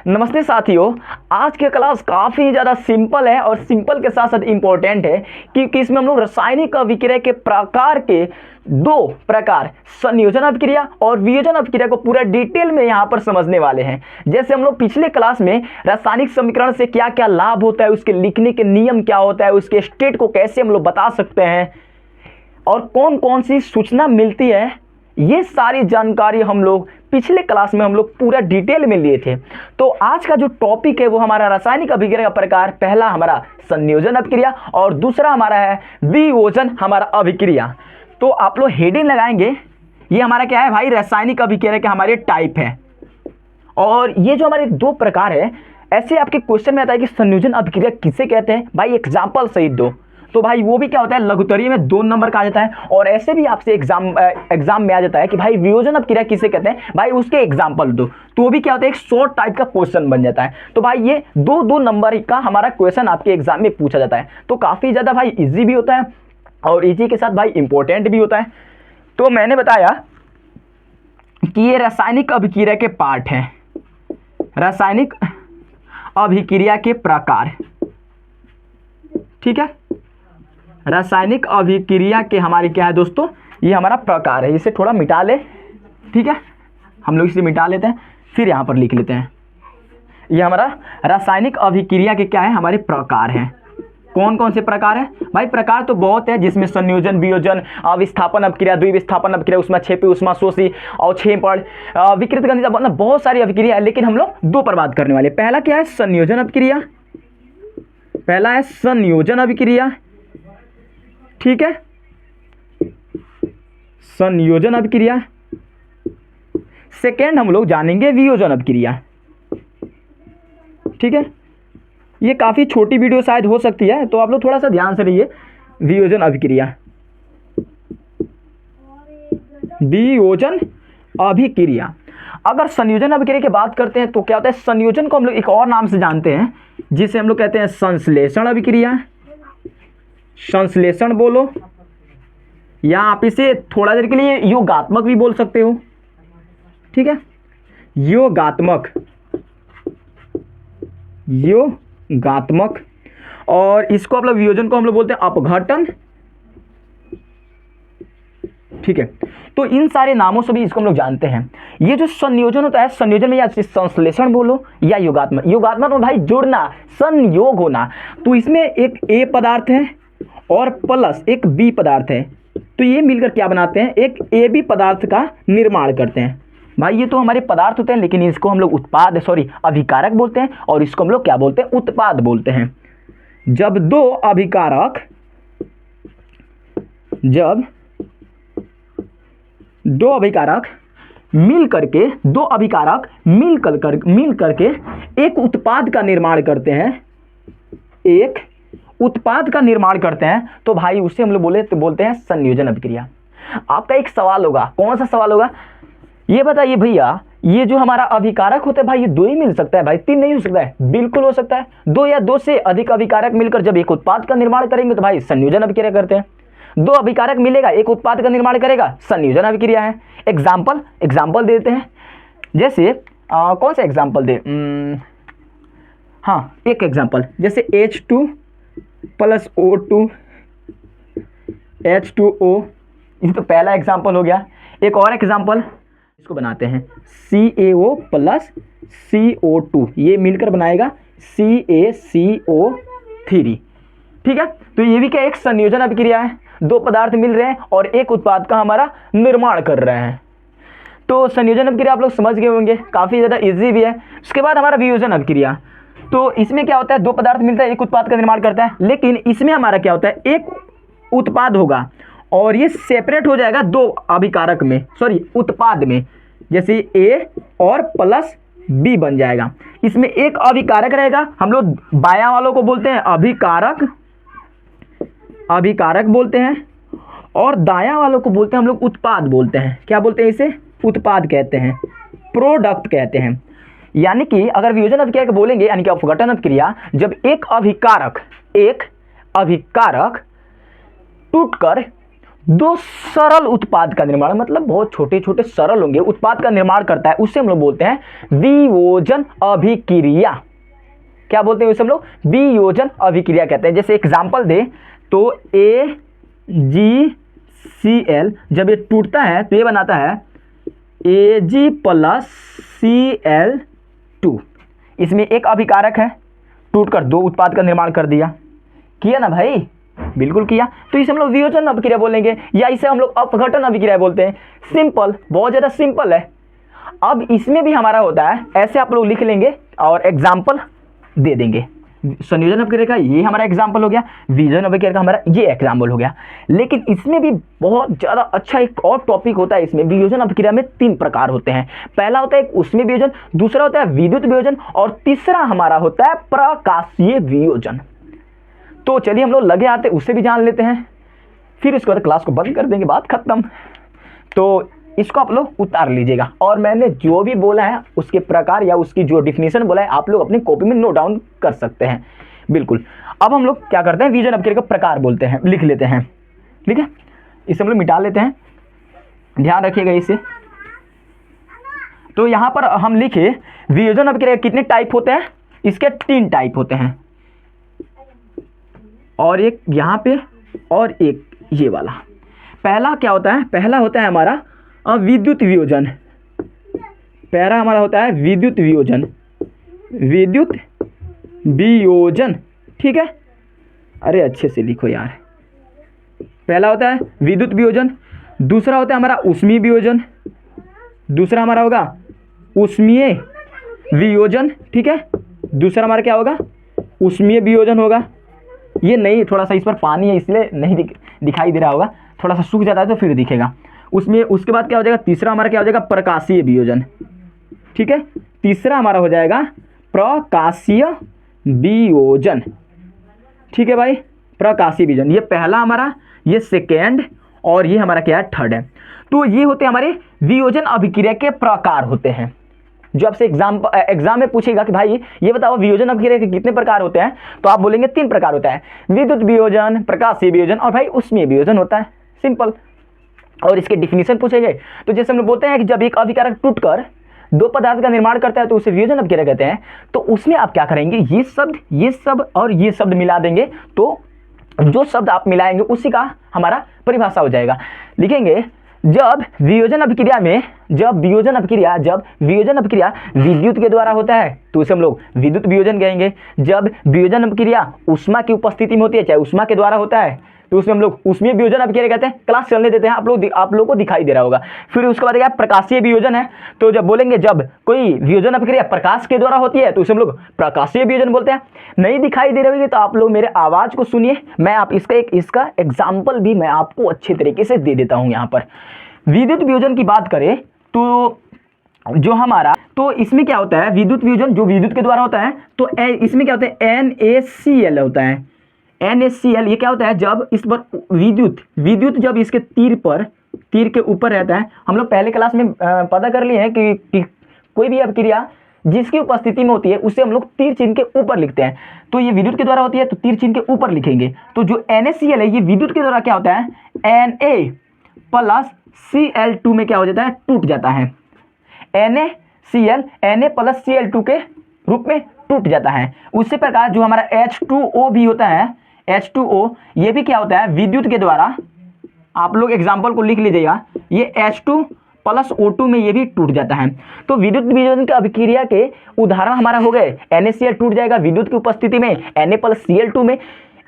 नमस्ते साथियों। आज की क्लास काफ़ी ज़्यादा सिंपल है और सिंपल के साथ साथ इम्पोर्टेंट है क्योंकि इसमें हम लोग रासायनिक अभिक्रिया के प्रकार के दो प्रकार संयोजन अभिक्रिया और वियोजन अभिक्रिया को पूरा डिटेल में यहाँ पर समझने वाले हैं। जैसे हम लोग पिछले क्लास में रासायनिक समीकरण से क्या क्या लाभ होता है, उसके लिखने के नियम क्या होता है, उसके स्टेट को कैसे हम लोग बता सकते हैं और कौन कौन सी सूचना मिलती है, ये सारी जानकारी हम लोग पिछले क्लास में हम लोग पूरा डिटेल में लिए थे। तो आज का जो टॉपिक है वो हमारा रासायनिक अभिक्रिया का प्रकार, पहला हमारा संयोजन अभिक्रिया और दूसरा हमारा है वियोजन हमारा अभिक्रिया। तो आप लोग हेडिंग लगाएंगे, ये हमारा क्या है भाई, रासायनिक अभिक्रिया के हमारे टाइप है। और ये जो हमारे दो प्रकार है, ऐसे आपके क्वेश्चन में आता है कि संयोजन अभिक्रिया किसे कहते हैं, भाई एग्जाम्पल सहित दो। तो भाई वो भी क्या होता है, लघुत्तरीय में 2 नंबर का आ जाता है। और ऐसे भी आपसे एग्जाम में आ जाता है कि भाई वियोजन अभिक्रिया किसे कहते हैं, भाई उसके एग्जाम्पल दो। तो वो भी क्या होता है, एक शॉर्ट टाइप का क्वेश्चन बन जाता है। तो भाई ये 2 नंबर का हमारा क्वेश्चन आपके एग्जाम में पूछा जाता है। तो काफ़ी ज़्यादा भाई इजी भी होता है और इजी के साथ भाई इंपॉर्टेंट भी होता है। तो मैंने बताया कि ये रासायनिक अभिक्रिया के पार्ट हैं, रासायनिक अभिक्रिया के प्रकार, ठीक है। रासायनिक अभिक्रिया के हमारे क्या है दोस्तों, ये हमारा प्रकार है। इसे थोड़ा मिटा ले, ठीक है, हम लोग इसे मिटा लेते हैं, फिर यहाँ पर लिख लेते हैं। ये हमारा रासायनिक अभिक्रिया के क्या है, हमारे प्रकार हैं। कौन कौन से प्रकार है भाई, प्रकार तो बहुत है, जिसमें संयोजन, वियोजन, विस्थापन अभिक्रिया, द्विविस्थापन अभिक्रिया, उष्माक्षेपी, उष्माशोषी, अवक्षेपण, विकृत गंधिता, मतलब बहुत सारी अभिक्रिया है। लेकिन हम लोग 2 पर बात करने वाले। पहला क्या है, संयोजन अभिक्रिया। पहला है संयोजन अभिक्रिया, ठीक है, संयोजन अभिक्रिया। सेकेंड हम लोग जानेंगे वियोजन अभिक्रिया, ठीक है। ये काफ़ी छोटी वीडियो शायद हो सकती है, तो आप लोग थोड़ा सा ध्यान से रहिए। वियोजन अभिक्रिया, वियोजन अभिक्रिया। अगर संयोजन अभिक्रिया की बात करते हैं तो क्या होता है, संयोजन को हम लोग एक और नाम से जानते हैं जिसे हम लोग कहते हैं संश्लेषण अभिक्रिया। संश्लेषण बोलो, या आप इसे थोड़ा देर के लिए योगात्मक भी बोल सकते हो, ठीक है, योगात्मक, योगात्मक। और इसको आप लोग, वियोजन को हम लोग बोलते हैं अपघटन, ठीक है। तो इन सारे नामों से भी इसको हम लोग जानते हैं। ये जो संयोजन होता है, संयोजन में या संश्लेषण बोलो या योगात्मक। योगात्मक में भाई जुड़ना, संयोग होना। तो इसमें एक ए पदार्थ है और प्लस एक बी पदार्थ है, तो ये मिलकर क्या बनाते हैं, एक ए बी पदार्थ का निर्माण करते हैं। भाई ये तो हमारे पदार्थ होते हैं, लेकिन इसको हम लोग उत्पाद, अभिकारक बोलते हैं, और इसको हम लोग क्या बोलते हैं, उत्पाद बोलते हैं। जब दो अभिकारक मिल करके एक उत्पाद का निर्माण करते हैं, एक उत्पाद का निर्माण करते हैं, तो भाई उसे हम लोग बोलते हैं संयोजन अभिक्रिया। आपका एक सवाल होगा, कौन सा सवाल होगा, ये बताइए भैया, ये जो हमारा अभिकारक होता है भाई, ये 2 ही मिल सकता है भाई, 3 नहीं हो सकता है? बिल्कुल हो सकता है। 2 या 2 से अधिक अभिकारक मिलकर जब एक उत्पाद का निर्माण करेंगे तो भाई संयोजन अभिक्रिया करते हैं। 2 अभिकारक मिलेगा, एक उत्पाद का निर्माण करेगा, संयोजन अभिक्रिया है। एग्जाम्पल देते हैं, जैसे कौन सा एग्जाम्पल दे, हाँ एक एग्जाम्पल, जैसे H2 + O2 H2O, ये तो पहला एग्जाम्पल हो गया। एक और एग्जाम्पल इसको बनाते हैं, CaO + CO2, ये मिलकर बनाएगा CaCO3, ठीक है। तो ये भी क्या, एक संयोजन अभिक्रिया है। 2 पदार्थ मिल रहे हैं और एक उत्पाद का हमारा निर्माण कर रहे हैं। तो संयोजन अभिक्रिया आप लोग समझ गए होंगे, काफ़ी ज़्यादा इजी भी है। उसके बाद हमारा वियोजन अभिक्रिया, तो इसमें क्या होता है, 2 पदार्थ मिलता है, एक उत्पाद का निर्माण करता है। लेकिन इसमें हमारा क्या होता है, एक उत्पाद होगा और ये सेपरेट हो जाएगा 2 अभिकारक में, उत्पाद में, जैसे A और प्लस B बन जाएगा। इसमें एक अभिकारक रहेगा, हम लोग बायां वालों को बोलते हैं अभिकारक बोलते हैं, और दायां वालों को बोलते हैं हम लोग उत्पाद बोलते हैं। क्या बोलते हैं इसे, उत्पाद कहते हैं, प्रोडक्ट कहते हैं। यानी कि अगर वियोजन अभिक्रिया को बोलेंगे, यानी कि अपघटन अभिक्रिया, जब एक अभिकारक टूटकर दो सरल उत्पाद का निर्माण, मतलब बहुत छोटे छोटे सरल होंगे, उत्पाद का निर्माण करता है, उससे हम लोग बोलते हैं वियोजन अभिक्रिया। क्या बोलते हैं उसे हम लोग? वियोजन अभिक्रिया कहते हैं। जैसे एग्जांपल दे तो AgCl जब ये टूटता है तो ये बनाता है Ag प्लस Cl2। इसमें एक अभिकारक है, टूटकर दो उत्पाद का निर्माण कर दिया। किया ना भाई? बिल्कुल किया। तो इसे हम लोग वियोजन अभिक्रिया बोलेंगे, या इसे हम लोग अपघटन अभिक्रिया बोलते हैं। सिंपल, बहुत ज़्यादा सिंपल है। अब इसमें भी हमारा होता है, ऐसे आप लोग लिख लेंगे और एग्जाम्पल दे देंगे। संयोजन अभिक्रिया का ये हमारा एग्जाम्पल हो गया, वियोजन अभिक्रिया का हमारा ये एग्जाम्पल हो गया। लेकिन इसमें भी बहुत ज़्यादा अच्छा एक और टॉपिक होता है। इसमें वियोजन अभिक्रिया में 3 प्रकार होते हैं। पहला होता है ऊष्मीय वियोजन, दूसरा होता है विद्युत वियोजन, और तीसरा हमारा होता है प्रकाशीय वियोजन। तो चलिए हम लोग लगे आते उससे भी जान लेते हैं, फिर उसके बाद क्लास को बंद कर देंगे, बात खत्म। तो इसको आप लोग उतार लीजिएगा, और मैंने जो भी बोला है उसके प्रकार या उसकी जो डिफिनीशन बोला है आप लोग अपनी कॉपी में नोट डाउन कर सकते हैं। बिल्कुल। अब हम लोग क्या करते हैं, वियोजन अभिक्रिया का प्रकार बोलते हैं, लिख लेते हैं। ठीक है, इसे हम लोग मिटा लेते हैं, ध्यान रखिएगा इसे। तो यहाँ पर हम लिखे वियोजन अभिक्रिया कितने टाइप होते हैं? इसके 3 टाइप होते हैं, और एक यहाँ पे और एक ये वाला। पहला क्या होता है? पहला होता है हमारा विद्युत वियोजन। पहला हमारा होता है विद्युत वियोजन, विद्युत वियोजन। ठीक है, अरे अच्छे से लिखो यार। पहला होता है विद्युत वियोजन, दूसरा होता है हमारा ऊष्मीय वियोजन, दूसरा हमारा होगा ऊष्मीय वियोजन। ठीक है, दूसरा हमारा क्या होगा? ऊष्मीय वियोजन होगा। ये नहीं, थोड़ा सा इस पर पानी है इसलिए नहीं दिखाई दे रहा होगा, थोड़ा सा सूख जाता है तो फिर दिखेगा उसमें। उसके बाद क्या हो जाएगा? तीसरा हमारा क्या हो जाएगा? प्रकाशीय वियोजन। ठीक है, तीसरा हमारा हो जाएगा प्रकाशीय वियोजन। ठीक है भाई, प्रकाशीय वियोजन। ये पहला हमारा, ये सेकेंड, और ये हमारा क्या है? थर्ड है। तो ये होते हमारे वियोजन अभिक्रिया के प्रकार होते हैं। जो आपसे एग्जाम में पूछेगा कि भाई ये बताओ वियोजन अभिक्रिया के कितने प्रकार होते हैं, तो आप बोलेंगे 3 प्रकार होता है, विद्युत वियोजन, प्रकाशीय वियोजन और भाई ऊष्मीय वियोजन होता है। सिंपल। और इसके डिफिनीशन पूछेंगे तो जैसे हम लोग बोलते हैं कि जब एक अभिकारक टूटकर 2 पदार्थ का निर्माण करता है तो उसे वियोजन अभिक्रिया कहते हैं। तो उसमें आप क्या करेंगे? ये शब्द और ये शब्द मिला देंगे, तो जो शब्द आप मिलाएंगे उसी का हमारा परिभाषा हो जाएगा। लिखेंगे जब वियोजन अभिक्रिया विद्युत के द्वारा होता है तो उसे हम लोग विद्युत वियोजन कहेंगे। जब वियोजन अभिक्रिया ऊष्मा की उपस्थिति में होती है, चाहे ऊष्मा के द्वारा होता है, तो उसमें हम लोग ऊष्मीय वियोजन अभिक्रिया कहते हैं। क्लास चलने देते हैं, आप लोग को दिखाई दे रहा होगा। फिर उसके बाद क्या? प्रकाशीय वियोजन है। तो जब बोलेंगे जब कोई वियोजन अभिक्रिया प्रकाश के द्वारा होती है तो उसे हम लोग प्रकाशीय वियोजन बोलते हैं। नहीं दिखाई दे रही होगी तो आप लोग मेरे आवाज़ को सुनिए, मैं आप इसका एग्जाम्पल भी मैं आपको अच्छे तरीके से दे देता हूँ। यहाँ पर विद्युत वियोजन की बात करें तो जो हमारा, तो इसमें क्या होता है? विद्युत वियोजन जो विद्युत के द्वारा होता है, तो इसमें क्या होता है? NaCl होता है। NaCl ये क्या होता है? जब इस पर विद्युत जब इसके तीर के ऊपर रहता है। हम लोग पहले क्लास में पता कर लिए हैं कि कोई भी अभिक्रिया जिसकी उपस्थिति में होती है उसे हम लोग तीर चिन्ह के ऊपर लिखते हैं। तो ये विद्युत के द्वारा होती है तो तीर चिन्ह के ऊपर लिखेंगे। तो जो NaCl है ये विद्युत के द्वारा क्या होता है? Na प्लस Cl2 में क्या हो जाता है? टूट जाता है। Na प्लस Cl2 के रूप में टूट जाता है। उसी प्रकार जो हमारा H2O भी होता है, H2O ये भी क्या होता है? विद्युत के द्वारा। आप लोग एग्जाम्पल को लिख लीजिएगा, ये H2 प्लस O2 में ये भी टूट जाता है। तो विद्युत वियोजन के अभिक्रिया के उदाहरण हमारा हो गए, NaCl टूट जाएगा विद्युत की उपस्थिति में Na प्लस Cl2 में,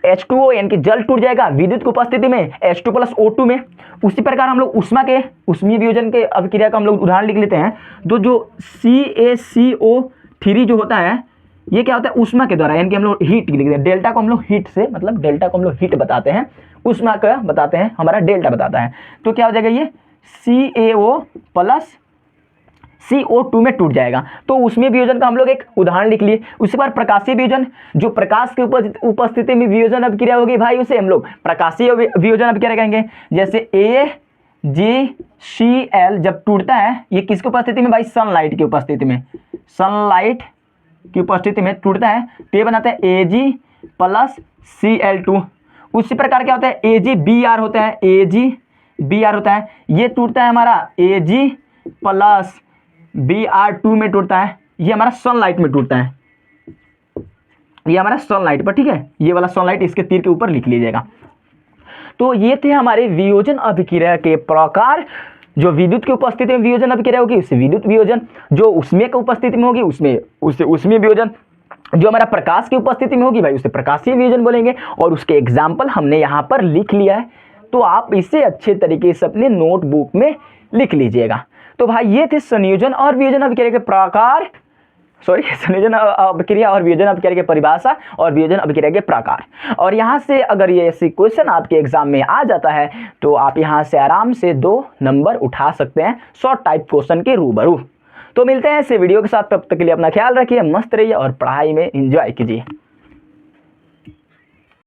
H2O यानी कि जल टूट जाएगा विद्युत की उपस्थिति में H2 प्लस O2 में। उसी प्रकार हम लोग ऊष्मीय वियोजन के अभिक्रिया का हम लोग उदाहरण लिख लेते हैं। तो जो CaCO3 जो होता है ये क्या होता है? ऊष्मा के द्वारा, यानी कि हम लोग हीट लिखते हैं। डेल्टा को हम लोग हीट से, मतलब डेल्टा को हम लोग हीट बताते हैं, ऊष्मा का बताते हैं, हमारा डेल्टा बताता है। तो क्या हो जाएगा? ये CaO प्लस CO2 में टूट जाएगा। तो ऊष्मीय वियोजन का हम लोग एक उदाहरण लिख लिए। उसके बाद प्रकाशीय वियोजन, जो प्रकाश के उपस्थिति में वियोजन अभिक्रिया होगी भाई उसे हम लोग प्रकाशीय वियोजन अभिक्रिया कहेंगे। जैसे AgCl जब टूटता है, ये किसकी उपस्थिति में भाई? सनलाइट की उपस्थिति में, सनलाइट की उपस्थिति में टूटता है तो ये बनाता है Ag प्लस Cl2। उसी प्रकार क्या होता है? AgBr होता है, Ag Br होता है, ये टूटता है हमारा Ag प्लस Br2 में टूटता है, ये हमारा सनलाइट में टूटता है, ये हमारा सनलाइट पर, ठीक है, ये वाला सनलाइट इसके तीर के ऊपर लिख लीजिएगा। तो ये थे हमारे वियोजन अभिक्रिया के प्रकार। जो विद्युत की उपस्थिति में वियोजन अभिक्रिया होगी उससे विद्युत वियोजन, जो उष्मीय की उपस्थिति में होगी उसमें उससे उष्मीय वियोजन, जो हमारा प्रकाश की उपस्थिति में होगी भाई उसे प्रकाशीय वियोजन बोलेंगे, और उसके एग्जाम्पल हमने यहाँ पर लिख लिया है, तो आप इसे अच्छे तरीके से अपने नोटबुक में लिख लीजिएगा। तो भाई ये थे संयोजन और वियोजन अभिक्रिया के प्रकार, संयोजन अभिक्रिया और वियोजन अभिक्रिया की परिभाषा और वियोजन अभिक्रिया के प्रकार। और यहाँ से अगर ये ऐसे क्वेश्चन आपके एग्जाम में आ जाता है तो आप यहाँ से आराम से 2 नंबर उठा सकते हैं शॉर्ट टाइप क्वेश्चन के रूबरू। तो मिलते हैं ऐसे वीडियो के साथ, तब तक के लिए अपना ख्याल रखिए, मस्त रहिए और पढ़ाई में एंजॉय कीजिए।